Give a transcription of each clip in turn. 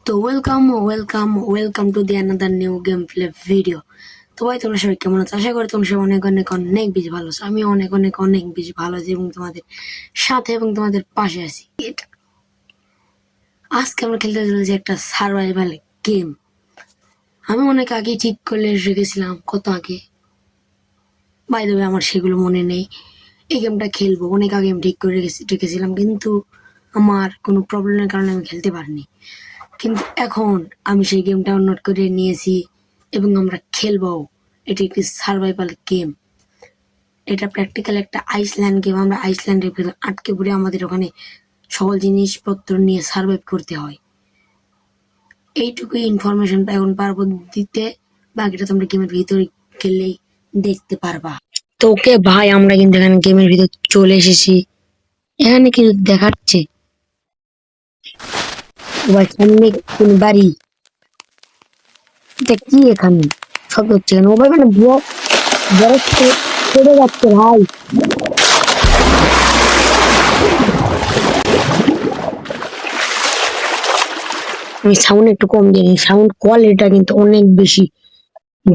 তো welcome to the another new game play video. তো ভাই তোমরা সবাই কেমন আছো? আশা করি তোমরা সবাই অনেক অনেক অনেক বেশি ভালো আছো। আমি অনেক অনেক অনেক বেশি ভালো আছি এবং তোমাদের সাথে এবং তোমাদের পাশে আছি। আজকে আমরা খেলতে চলেছি একটা সার্ভাইভাল গেম। আমি অনেক আগে ঠিক করে রেখেছিলাম, কত আগে বাই দ্য ওয়ে, আমার সেগুলো মনে নেই। এই গেমটা খেলবো অনেক আগে আমি ঠিক করে রেখেছিলাম, কিন্তু আমার কোনো প্রবলেমের কারণে আমি খেলতে পারিনি। কিন্তু এখন আমি সেই গেমটা ডাউনলোড করে নিয়েছি এবং আমরা খেলবো। এটি একটি সার্ভাইভাল গেম। এটা প্র্যাকটিক্যাল একটা আইসল্যান্ড গেম। আমরা আইসল্যান্ডের ভিতরে আটকে পড়ে আমাদের ওখানে সকল জিনিসপত্র নিয়ে সার্ভাইভ করতে হয়। এইটুকুই ইনফরমেশনটা এখন পারবো দিতে, বাকিটা তোমরা গেমের ভিতরে গেলেই দেখতে পারবা। তো ওকে ভাই, আমরা কিন্তু এখানে গেমের ভিতর চলে এসেছি। এখানে কিন্তু দেখাচ্ছে সামনে কোন বাড়ি। এটা কি এখানে শব্দ হচ্ছে কেন? ও ভাই, মানে বরফ পড়ে যাচ্ছে ভাই। আমি সাউন্ড একটু কম দিই, সাউন্ড কোয়ালিটিটা কিন্তু অনেক বেশি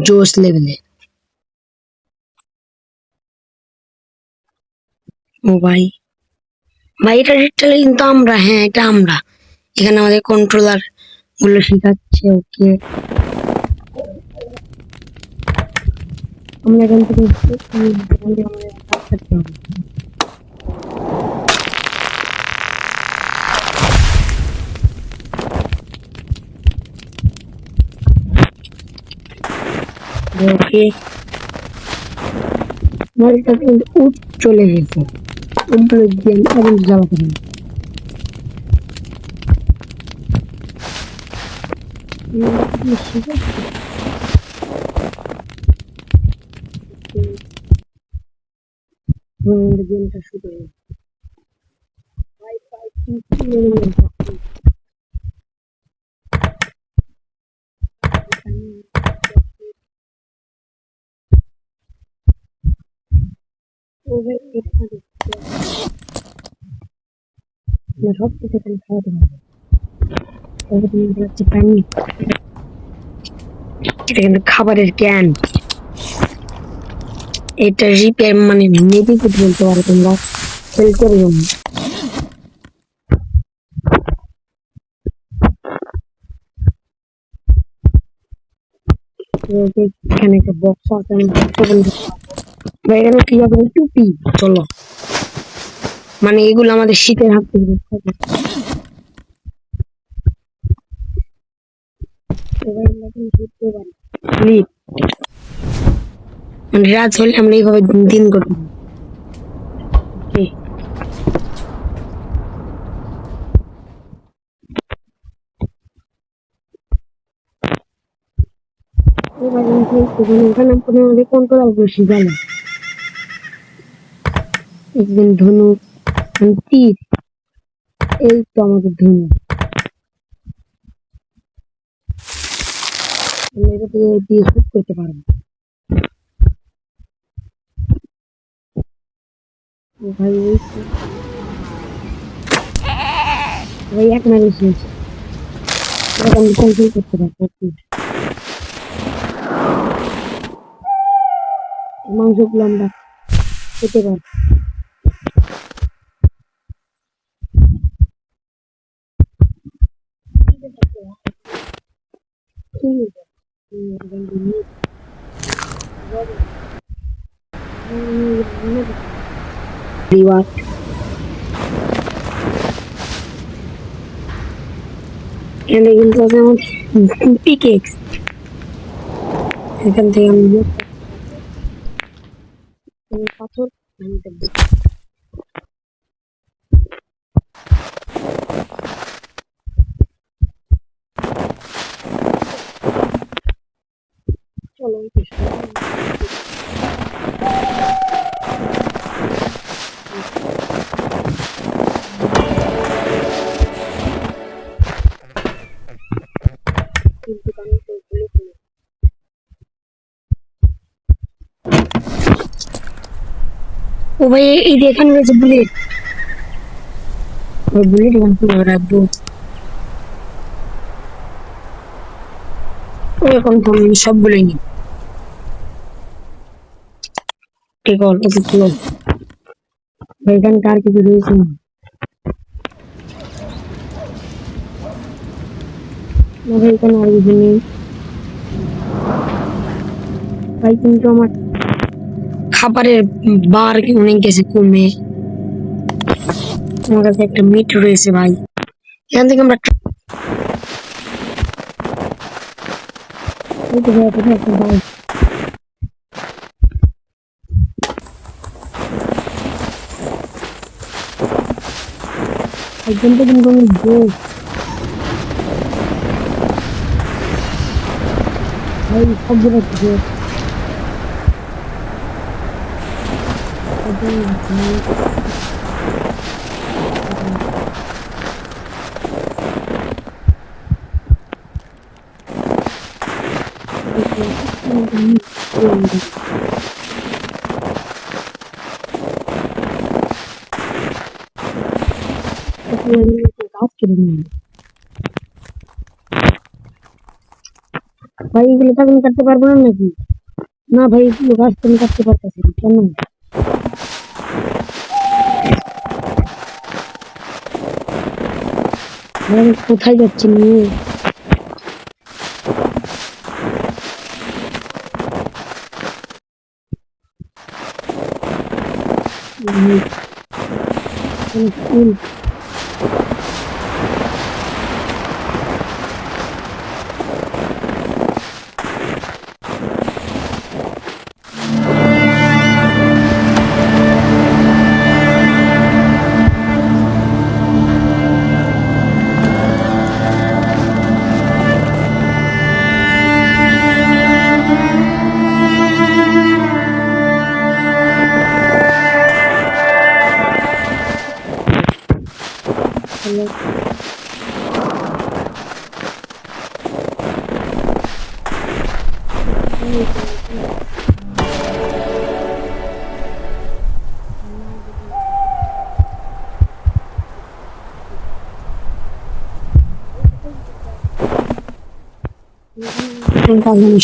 জোস লেভেলে। ও ভাই ভাই, এটা ডিটেলে কিন্তু আমরা, হ্যাঁ এটা আমরা। এখানে আমাদের কন্ট্রোলার গুলো শেখাচ্ছে ওকে। আমরা এখান থেকে আমাদের কাজ করতে হবে। ওকে, বাড়িটা কিন্তু উঠ চলে গেছে। উপরে দিয়ে এখন জ্বালাতে হবে। গেমটা শুরু হয়ে গেছে। সব কিছু এখানে খাওয়াতে হবে। হচ্ছে পানি, এটা কিন্তু খাবারের ক্যান। এটা রিপেয়ার মানে মেডিকেট বলতে পারো তোমরা। সেল করে জন্য এখানে একটা বক্স আছে, আমি বক্স বলতে এখানে কি হবে? টুপি। চলো, মানে এগুলো আমাদের শীতের হাত থেকে রক্ষা করে। এবার আমরা কিন্তু ঘুরতে পারি। স্লিপ, মানে রাত হলে আমরা এইভাবে দিন করতে পারি। এবার ওখানে আমাদের কন্ট্রোল বেশি জানে। একদিন ধনুক, তীর, এই তো আমাদের ধনুক। আমরা এটা দিয়ে শুট করতে পারবো। ভাই ভাই এক মারি শেষ। আমি কন্ট্রোল করতে পারবো। মাংসগুলো আমরা খেতে পারবো। এখানে কিন্তু আছে আমার পিকেক্স। এখান থেকে আমি পাথর ভাঙতে পারি। চলো ও ভাই, এই যে এখানে রয়েছে বুলেট। বুলেট এখানে রাখবো। এখন তো আমি সবগুলোই নিই। ঠিক আছে, ওকে ক্লোজ। এখানে আর কিছু রয়েছে না। ভাই এখানে আর কিছু নেই ভাই, কিন্তু আমার খাবারের বার অনেক গেছে কমে। আমার কাছে একটা মিট রয়েছে ভাই, এখান থেকে আমরা এই তো ভাই, কোথায় একটা ভাই একজন তো কিন্তু আমি ভাই সবগুলো থেকে কাজ করে নিই ভাই। এগুলো তো আমি কাটতে পারবো না নাকি? না ভাই, এগুলো গাছ তো আমি কাটতে পারতেছি না কেন? ভাই আমি কোথায় যাচ্ছি নিয়ে? ফুল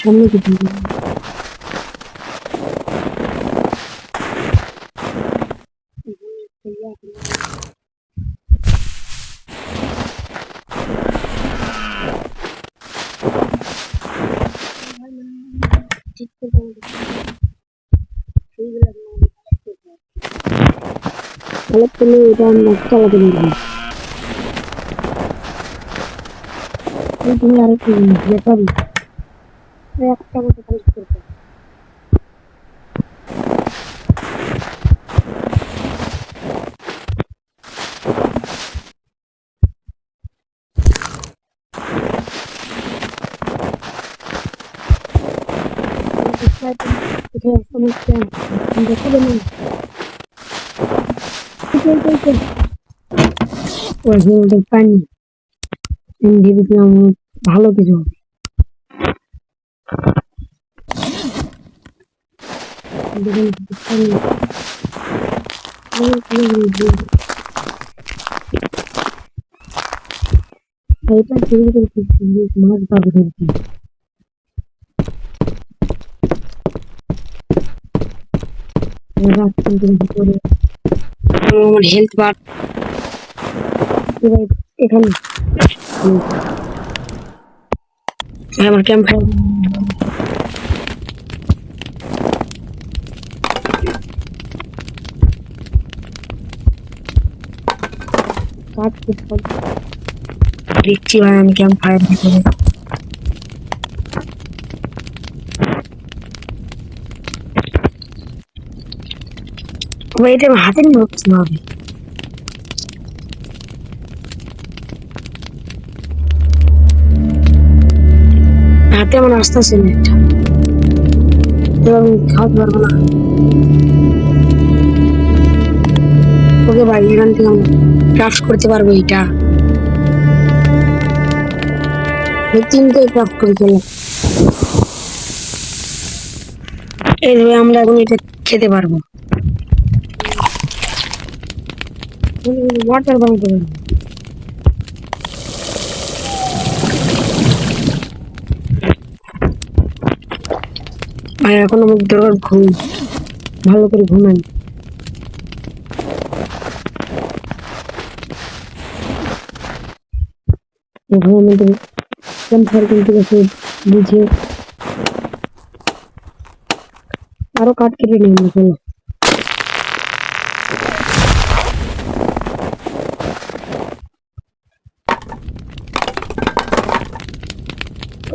সামনে কিছু তাহলে তুমি এটা আমরা চালাতে পারবো। তুমি আরেকটু ব্যাপারই একটা মতো কাজ করতে কোথায় সমস্যা দেখাবে না। ওই পানি আমি ভেবেছিলাম ভালো কিছু হবে। এটা তৈরি করে মাছ পাবে ধরছি। ভিতরে আমার হেলথ বার এখানে আমার ক্যাম্প দেখছি ভাই আমি ক্যাম্প ফায়ার ভিতরে এটা হাতে নিয়ে হচ্ছে না হবে। হাতে আমার আস্তে আছে একটা আমি খাওয়াতে পারবো না। ওকে ভাই এখান থেকে আমি ক্রাফট করতে পারবো এটা। তিনটে ক্রাফট করে ফেলে এইভাবে আমরা এখন এটা খেতে পারবো। ওয়াটার বানাতে পারবো। ভাই এখন আমার দরকার ঘুম, ভালো করে ঘুমান। ঘুমানোর ক্যাম্পার কিন্তু কাছে বুঝে আরো কাঠ কেটে নিয়ে চলো।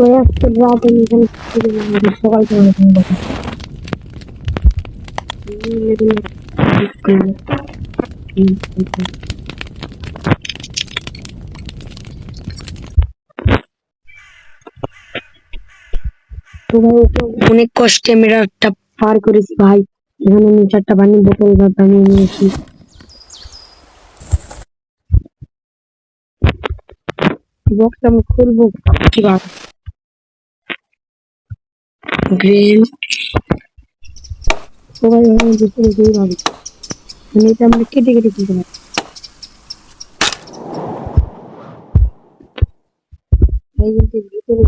ওই আজকে রাত আমি এখানে সকাল সকাল ঘুম দেখি। তো ভাই অনেক কষ্টে আমি রাতটা পার করেছি ভাই। এখানে আমি 4টা পানির বোতল বানিয়ে নিয়েছি। বক্সটা আমি খুলবো কিভাবে? গ্রেন সবাই ভাবে ভিতরে কিভাবে মানে এটা আমরা কেটে কেটে কিনতে পারি। এই কিন্তু ভিতরে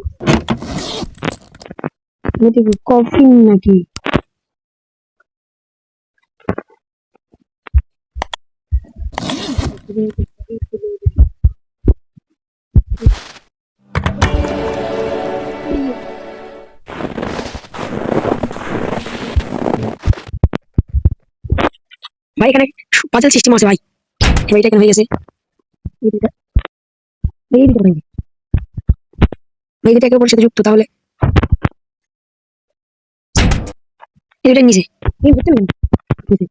এটা কি কফিন নাকি? ভাই এখানে পাজল সিস্টেম আছে ভাই। এবার এটা কেন হয়ে গেছে? এইটা এইটা ভাই, ভাই এটা একে অপরের সাথে যুক্ত, তাহলে এটা নিচে এই বুঝতে পারলেন নিচে।